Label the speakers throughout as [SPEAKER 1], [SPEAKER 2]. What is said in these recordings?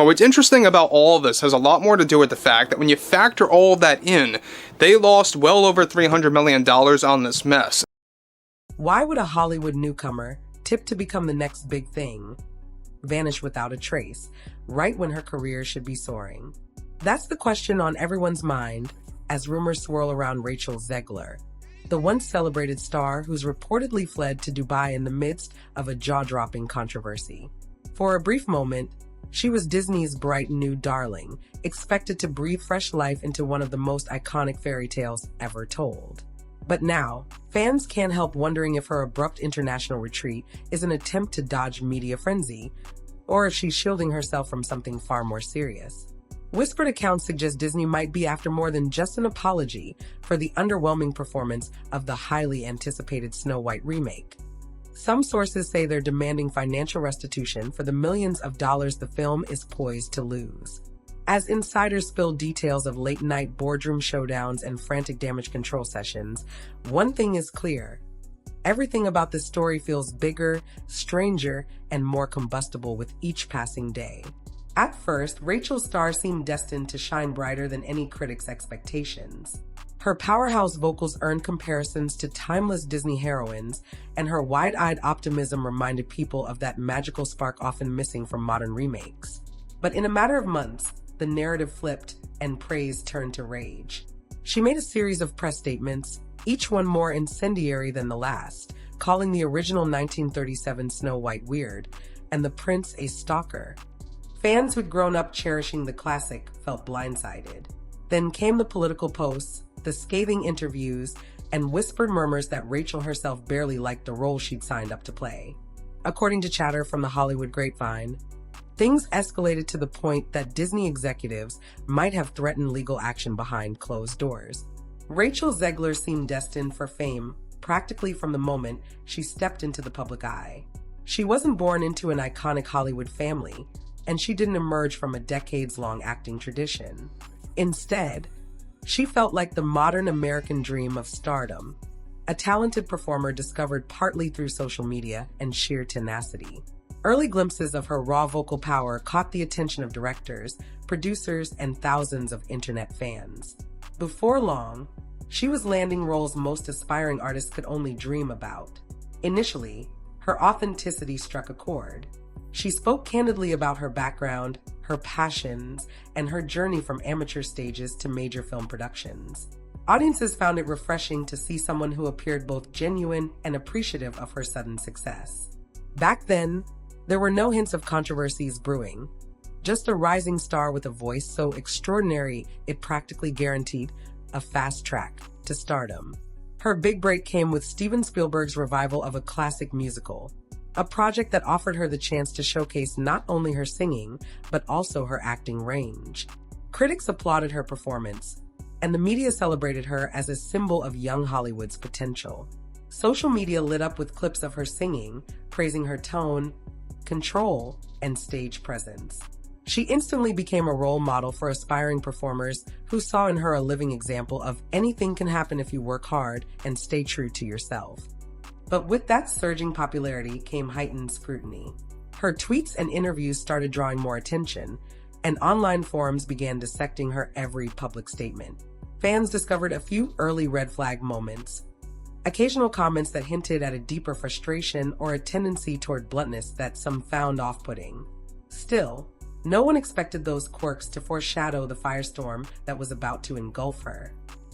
[SPEAKER 1] what's interesting about all of this has a lot more to do with the fact that when you factor all of that in, they lost well over $300 million on this mess.
[SPEAKER 2] Why would a Hollywood newcomer, tipped to become the next big thing, vanish without a trace, right when her career should be soaring? That's the question on everyone's mind as rumors swirl around Rachel Zegler, the once celebrated star who's reportedly fled to Dubai in the midst of a jaw-dropping controversy. For a brief moment, she was Disney's bright new darling, expected to breathe fresh life into one of the most iconic fairy tales ever told. But now, fans can't help wondering if her abrupt international retreat is an attempt to dodge media frenzy, or if she's shielding herself from something far more serious. Whispered accounts suggest Disney might be after more than just an apology for the underwhelming performance of the highly anticipated Snow White remake. Some sources say they're demanding financial restitution for the millions of dollars the film is poised to lose. As insiders spill details of late-night boardroom showdowns and frantic damage control sessions, one thing is clear. Everything about this story feels bigger, stranger, and more combustible with each passing day. At first, Rachel's star seemed destined to shine brighter than any critic's expectations. Her powerhouse vocals earned comparisons to timeless Disney heroines, and her wide-eyed optimism reminded people of that magical spark often missing from modern remakes. But in a matter of months, the narrative flipped and praise turned to rage. She made a series of press statements, each one more incendiary than the last, calling the original 1937 Snow White weird and the prince a stalker. Fans who'd grown up cherishing the classic felt blindsided. Then came the political posts, the scathing interviews, and whispered murmurs that Rachel herself barely liked the role she'd signed up to play. According to chatter from the Hollywood grapevine, things escalated to the point that Disney executives might have threatened legal action behind closed doors. Rachel Zegler seemed destined for fame practically from the moment she stepped into the public eye. She wasn't born into an iconic Hollywood family, and she didn't emerge from a decades-long acting tradition. Instead, she felt like the modern American dream of stardom, a talented performer discovered partly through social media and sheer tenacity. Early glimpses of her raw vocal power caught the attention of directors, producers, and thousands of internet fans. Before long, she was landing roles most aspiring artists could only dream about. Initially, her authenticity struck a chord. She spoke candidly about her background, her passions, and her journey from amateur stages to major film productions. Audiences found it refreshing to see someone who appeared both genuine and appreciative of her sudden success. Back then, there were no hints of controversies brewing, just a rising star with a voice so extraordinary it practically guaranteed a fast track to stardom. Her big break came with Steven Spielberg's revival of a classic musical, a project that offered her the chance to showcase not only her singing, but also her acting range. Critics applauded her performance, and the media celebrated her as a symbol of young Hollywood's potential. Social media lit up with clips of her singing, praising her tone, control, and stage presence. She instantly became a role model for aspiring performers who saw in her a living example of anything can happen if you work hard and stay true to yourself. But with that surging popularity came heightened scrutiny. Her tweets and interviews started drawing more attention, and online forums began dissecting her every public statement. Fans discovered a few early red flag moments, occasional comments that hinted at a deeper frustration or a tendency toward bluntness that some found off-putting. Still, no one expected those quirks to foreshadow the firestorm that was about to engulf her.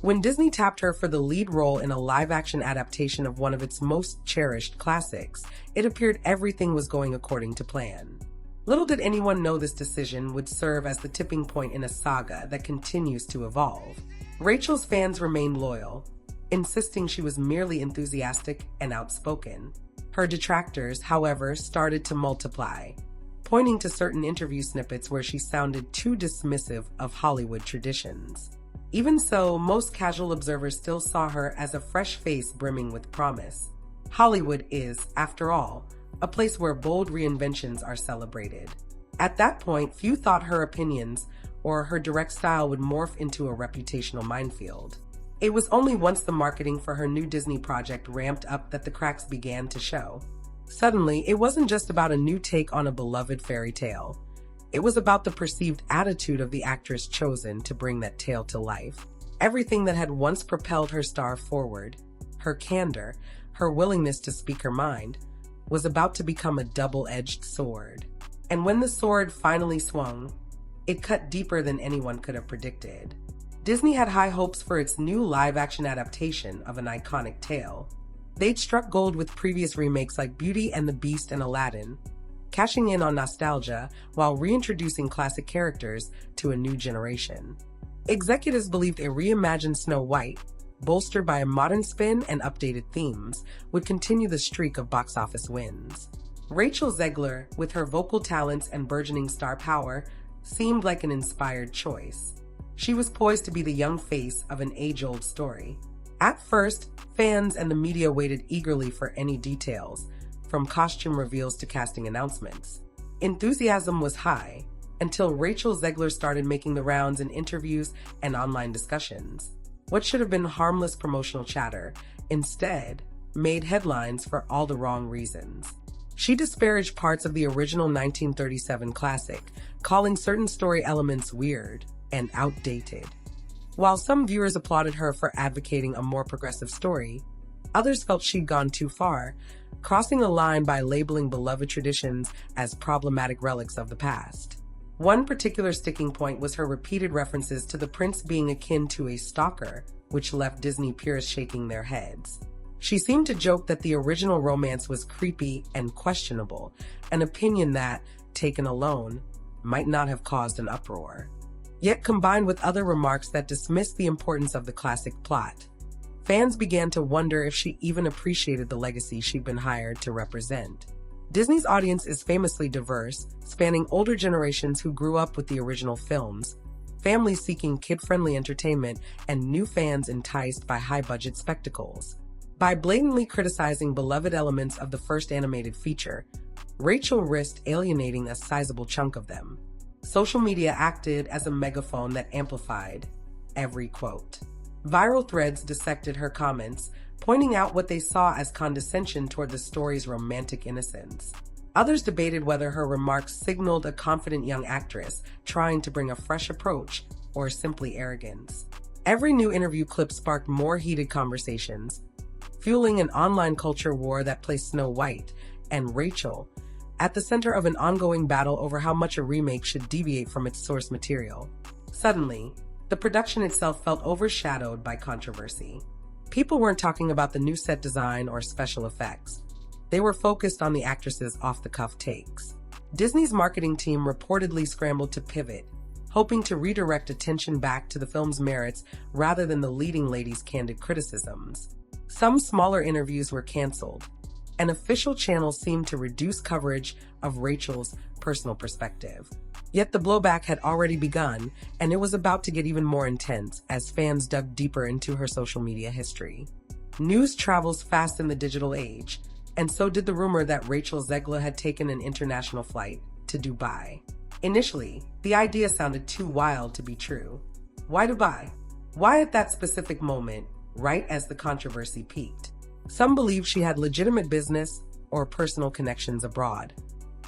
[SPEAKER 2] When Disney tapped her for the lead role in a live-action adaptation of one of its most cherished classics, it appeared everything was going according to plan. Little did anyone know this decision would serve as the tipping point in a saga that continues to evolve. Rachel's fans remained loyal, insisting she was merely enthusiastic and outspoken. Her detractors, however, started to multiply, pointing to certain interview snippets where she sounded too dismissive of Hollywood traditions. Even so, most casual observers still saw her as a fresh face brimming with promise. Hollywood is, after all, a place where bold reinventions are celebrated. At that point, few thought her opinions or her direct style would morph into a reputational minefield. It was only once the marketing for her new Disney project ramped up that the cracks began to show. Suddenly, it wasn't just about a new take on a beloved fairy tale. It was about the perceived attitude of the actress chosen to bring that tale to life. Everything that had once propelled her star forward, her candor, her willingness to speak her mind, was about to become a double-edged sword. And when the sword finally swung, it cut deeper than anyone could have predicted. Disney had high hopes for its new live-action adaptation of an iconic tale. They'd struck gold with previous remakes like Beauty and the Beast and Aladdin, cashing in on nostalgia while reintroducing classic characters to a new generation. Executives believed a reimagined Snow White, bolstered by a modern spin and updated themes, would continue the streak of box office wins. Rachel Zegler, with her vocal talents and burgeoning star power, seemed like an inspired choice. She was poised to be the young face of an age-old story. At first, fans and the media waited eagerly for any details, from costume reveals to casting announcements. Enthusiasm was high, until Rachel Zegler started making the rounds in interviews and online discussions. What should have been harmless promotional chatter, instead, made headlines for all the wrong reasons. She disparaged parts of the original 1937 classic, calling certain story elements weird and outdated. While some viewers applauded her for advocating a more progressive story, others felt she'd gone too far, crossing a line by labeling beloved traditions as problematic relics of the past. One particular sticking point was her repeated references to the prince being akin to a stalker, which left Disney purists shaking their heads. She seemed to joke that the original romance was creepy and questionable, an opinion that, taken alone, might not have caused an uproar. Yet combined with other remarks that dismissed the importance of the classic plot, fans began to wonder if she even appreciated the legacy she'd been hired to represent. Disney's audience is famously diverse, spanning older generations who grew up with the original films, families seeking kid-friendly entertainment, and new fans enticed by high-budget spectacles. By blatantly criticizing beloved elements of the first animated feature, Rachel risked alienating a sizable chunk of them. Social media acted as a megaphone that amplified every quote. Viral threads dissected her comments, pointing out what they saw as condescension toward the story's romantic innocence. Others debated whether her remarks signaled a confident young actress trying to bring a fresh approach or simply arrogance. Every new interview clip sparked more heated conversations, fueling an online culture war that placed Snow White and Rachel at the center of an ongoing battle over how much a remake should deviate from its source material. Suddenly, the production itself felt overshadowed by controversy. People weren't talking about the new set design or special effects. They were focused on the actresses' off-the-cuff takes. Disney's marketing team reportedly scrambled to pivot, hoping to redirect attention back to the film's merits rather than the leading lady's candid criticisms. Some smaller interviews were canceled, and official channels seemed to reduce coverage of Rachel's personal perspective. Yet the blowback had already begun, and it was about to get even more intense as fans dug deeper into her social media history. News travels fast in the digital age, and so did the rumor that Rachel Zegler had taken an international flight to Dubai. Initially, the idea sounded too wild to be true. Why Dubai? Why at that specific moment, right as the controversy peaked? Some believed she had legitimate business or personal connections abroad,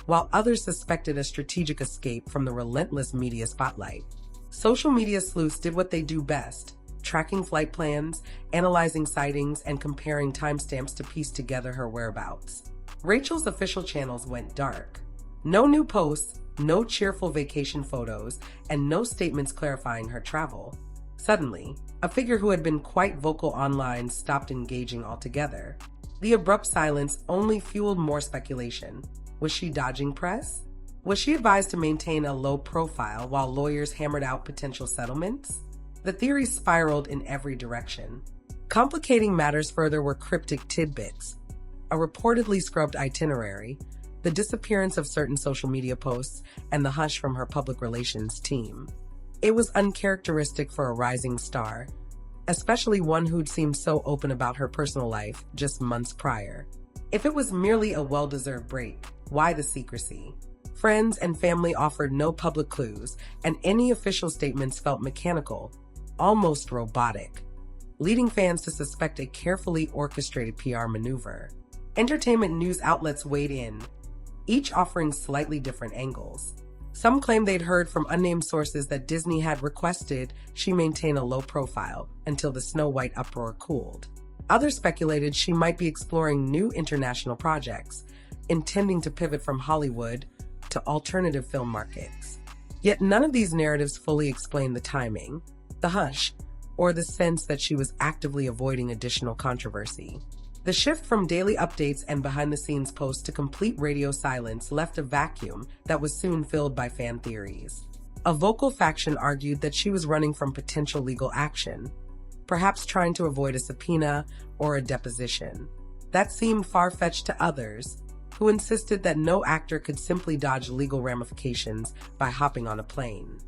[SPEAKER 2] while others suspected a strategic escape from the relentless media spotlight. Social media sleuths did what they do best, tracking flight plans, analyzing sightings, and comparing timestamps to piece together her whereabouts. Rachel's official channels went dark. No new posts, no cheerful vacation photos, and no statements clarifying her travel. Suddenly, a figure who had been quite vocal online stopped engaging altogether. The abrupt silence only fueled more speculation. Was she dodging press? Was she advised to maintain a low profile while lawyers hammered out potential settlements? The theories spiraled in every direction. Complicating matters further were cryptic tidbits, a reportedly scrubbed itinerary, the disappearance of certain social media posts, and the hush from her public relations team. It was uncharacteristic for a rising star, especially one who'd seemed so open about her personal life just months prior. If it was merely a well-deserved break, why the secrecy? Friends and family offered no public clues, and any official statements felt mechanical, almost robotic, leading fans to suspect a carefully orchestrated PR maneuver. Entertainment news outlets weighed in, each offering slightly different angles. Some claim they'd heard from unnamed sources that Disney had requested she maintain a low profile until the Snow White uproar cooled. Others speculated she might be exploring new international projects, intending to pivot from Hollywood to alternative film markets. Yet none of these narratives fully explain the timing, the hush, or the sense that she was actively avoiding additional controversy. The shift from daily updates and behind-the-scenes posts to complete radio silence left a vacuum that was soon filled by fan theories. A vocal faction argued that she was running from potential legal action, perhaps trying to avoid a subpoena or a deposition. That seemed far-fetched to others, who insisted that no actor could simply dodge legal ramifications by hopping on a plane.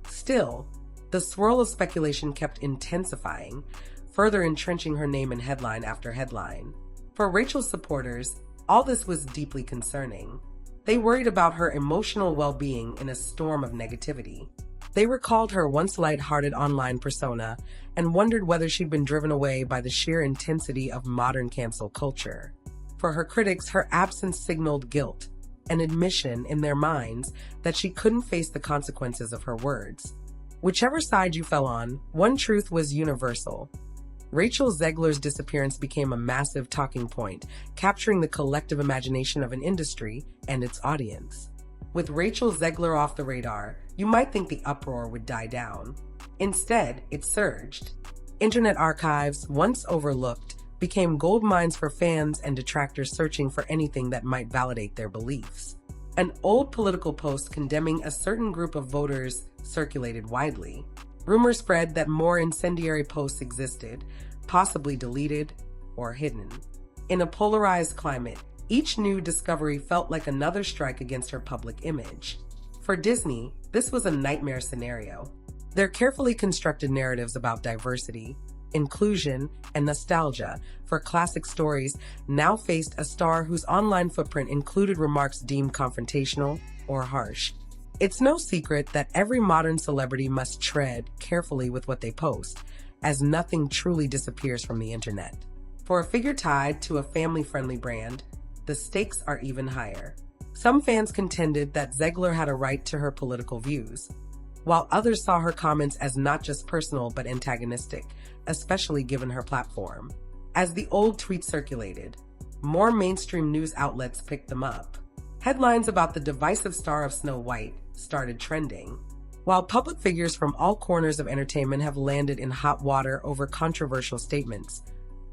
[SPEAKER 2] Still, the swirl of speculation kept intensifying, further entrenching her name in headline after headline. For Rachel's supporters, all this was deeply concerning. They worried about her emotional well-being in a storm of negativity. They recalled her once light-hearted online persona and wondered whether she'd been driven away by the sheer intensity of modern cancel culture. For her critics, her absence signaled guilt, an admission in their minds that she couldn't face the consequences of her words. Whichever side you fell on, one truth was universal. Rachel Zegler's disappearance became a massive talking point, capturing the collective imagination of an industry and its audience. With Rachel Zegler off the radar, you might think the uproar would die down. Instead, it surged. Internet archives, once overlooked, became gold mines for fans and detractors searching for anything that might validate their beliefs. An old political post condemning a certain group of voters circulated widely. Rumors spread that more incendiary posts existed, possibly deleted or hidden. In a polarized climate, each new discovery felt like another strike against her public image. For Disney, this was a nightmare scenario. Their carefully constructed narratives about diversity, inclusion, and nostalgia for classic stories now faced a star whose online footprint included remarks deemed confrontational or harsh. It's no secret that every modern celebrity must tread carefully with what they post, as nothing truly disappears from the internet. For a figure tied to a family-friendly brand, the stakes are even higher. Some fans contended that Zegler had a right to her political views, while others saw her comments as not just personal but antagonistic, especially given her platform. As the old tweets circulated, more mainstream news outlets picked them up. Headlines about the divisive star of Snow White started trending. While public figures from all corners of entertainment have landed in hot water over controversial statements,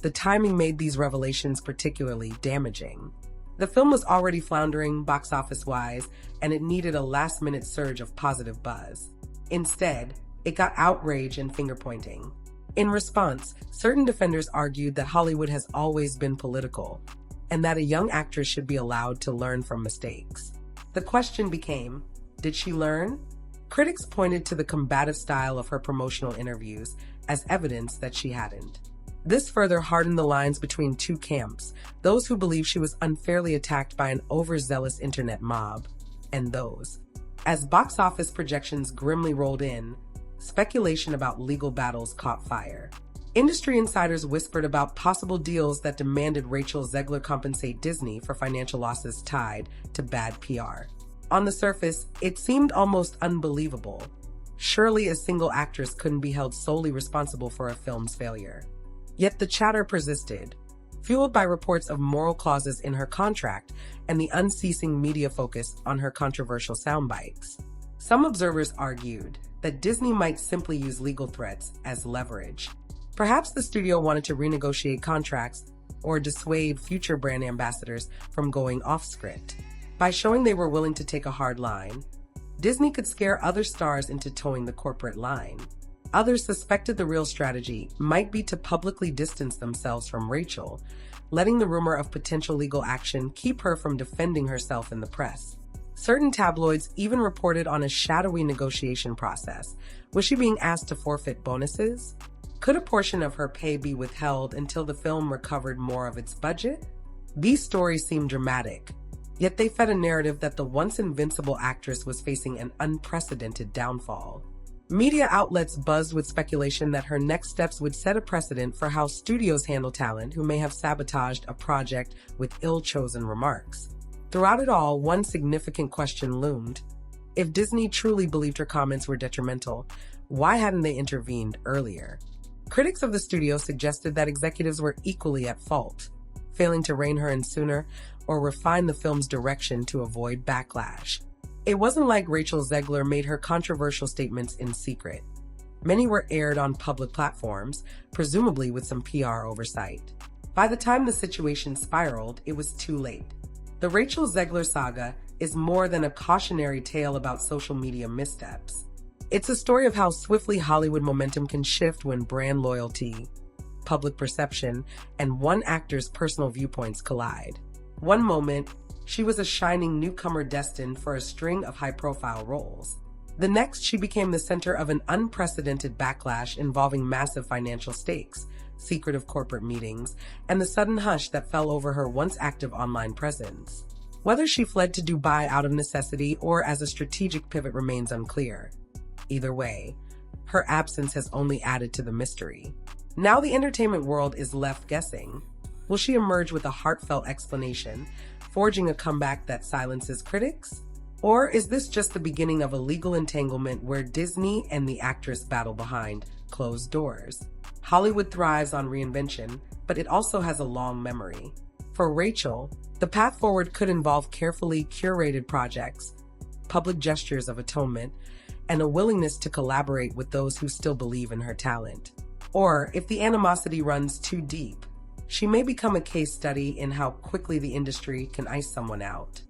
[SPEAKER 2] the timing made these revelations particularly damaging. The film was already floundering box office-wise, and it needed a last-minute surge of positive buzz. Instead, it got outrage and finger-pointing. In response, certain defenders argued that Hollywood has always been political, and that a young actress should be allowed to learn from mistakes. The question became, did she learn? Critics pointed to the combative style of her promotional interviews as evidence that she hadn't. This further hardened the lines between two camps, those who believed she was unfairly attacked by an overzealous internet mob, and those. As box office projections grimly rolled in, speculation about legal battles caught fire. Industry insiders whispered about possible deals that demanded Rachel Zegler compensate Disney for financial losses tied to bad PR. On the surface, it seemed almost unbelievable. Surely a single actress couldn't be held solely responsible for a film's failure. Yet the chatter persisted, fueled by reports of moral clauses in her contract and the unceasing media focus on her controversial soundbites. Some observers argued that Disney might simply use legal threats as leverage. Perhaps the studio wanted to renegotiate contracts or dissuade future brand ambassadors from going off-script. By showing they were willing to take a hard line, Disney could scare other stars into towing the corporate line. Others suspected the real strategy might be to publicly distance themselves from Rachel, letting the rumor of potential legal action keep her from defending herself in the press. Certain tabloids even reported on a shadowy negotiation process. Was she being asked to forfeit bonuses? Could a portion of her pay be withheld until the film recovered more of its budget? These stories seemed dramatic, yet they fed a narrative that the once invincible actress was facing an unprecedented downfall. Media outlets buzzed with speculation that her next steps would set a precedent for how studios handle talent who may have sabotaged a project with ill-chosen remarks. Throughout it all, one significant question loomed. If Disney truly believed her comments were detrimental, why hadn't they intervened earlier? Critics of the studio suggested that executives were equally at fault, failing to rein her in sooner or refine the film's direction to avoid backlash. It wasn't like Rachel Zegler made her controversial statements in secret. Many were aired on public platforms, presumably with some PR oversight. By the time the situation spiraled, it was too late. The Rachel Zegler saga is more than a cautionary tale about social media missteps. It's a story of how swiftly Hollywood momentum can shift when brand loyalty, public perception, and one actor's personal viewpoints collide. One moment, she was a shining newcomer destined for a string of high-profile roles. The next, she became the center of an unprecedented backlash involving massive financial stakes, secretive corporate meetings, and the sudden hush that fell over her once active online presence. Whether she fled to Dubai out of necessity or as a strategic pivot remains unclear. Either way, her absence has only added to the mystery. Now the entertainment world is left guessing. Will she emerge with a heartfelt explanation, forging a comeback that silences critics? Or is this just the beginning of a legal entanglement where Disney and the actress battle behind closed doors? Hollywood thrives on reinvention, but it also has a long memory. For Rachel, the path forward could involve carefully curated projects, public gestures of atonement, and a willingness to collaborate with those who still believe in her talent. Or, if the animosity runs too deep, she may become a case study in how quickly the industry can ice someone out.